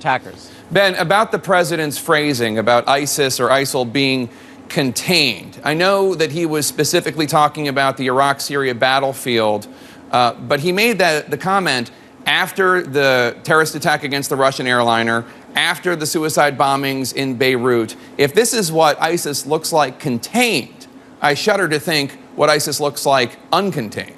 attackers. Ben, about the president's phrasing about ISIS or ISIL being contained. I know that he was specifically talking about the Iraq-Syria battlefield, but he made the comment after the terrorist attack against the Russian airliner, after the suicide bombings in Beirut. If this is what ISIS looks like contained, I shudder to think what ISIS looks like uncontained.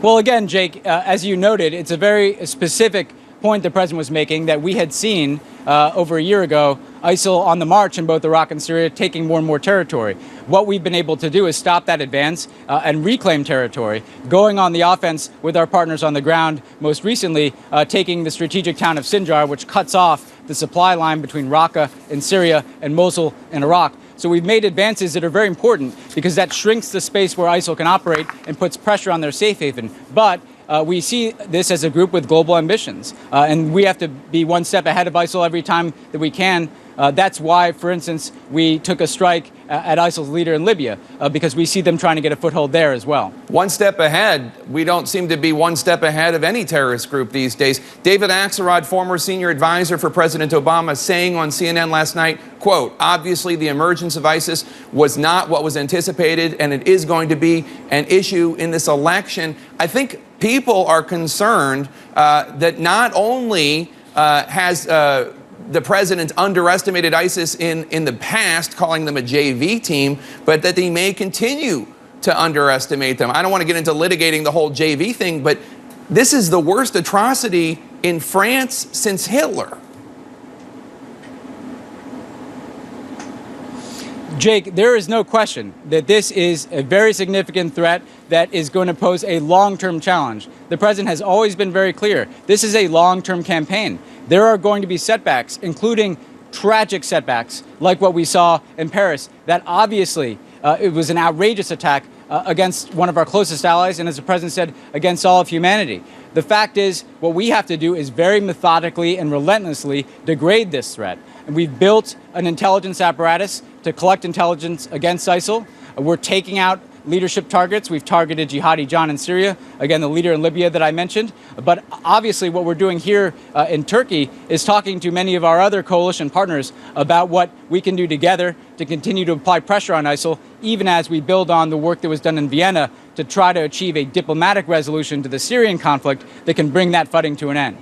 Well, again, Jake, as you noted, it's a very specific point the president was making that we had seen over a year ago, ISIL on the march in both Iraq and Syria taking more and more territory. What we've been able to do is stop that advance and reclaim territory, going on the offense with our partners on the ground, most recently taking the strategic town of Sinjar, which cuts off the supply line between Raqqa in Syria and Mosul in Iraq. So we've made advances that are very important because that shrinks the space where ISIL can operate and puts pressure on their safe haven. But we see this as a group with global ambitions, and we have to be one step ahead of ISIL every time that we can. That's why, for instance, we took a strike at ISIL's leader in Libya, because we see them trying to get a foothold there as well. One step ahead. We don't seem to be one step ahead of any terrorist group these days. David Axelrod, former senior advisor for President Obama, saying on CNN last night, quote, obviously the emergence of ISIS was not what was anticipated, and it is going to be an issue in this election. I think people are concerned that not only has the president underestimated ISIS in the past, calling them a JV team, but that they may continue to underestimate them. I don't want to get into litigating the whole JV thing, but this is the worst atrocity in France since Hitler. Jake, there is no question that this is a very significant threat that is going to pose a long-term challenge. The president has always been very clear. This is a long-term campaign. There are going to be setbacks, including tragic setbacks, like what we saw in Paris. That obviously it was an outrageous attack against one of our closest allies, and as the president said, against all of humanity. The fact is, what we have to do is very methodically and relentlessly degrade this threat. And we've built an intelligence apparatus to collect intelligence against ISIL. We're taking out leadership targets. We've targeted Jihadi John in Syria, again, the leader in Libya that I mentioned. But obviously what we're doing here in Turkey is talking to many of our other coalition partners about what we can do together to continue to apply pressure on ISIL, even as we build on the work that was done in Vienna to try to achieve a diplomatic resolution to the Syrian conflict that can bring that fighting to an end.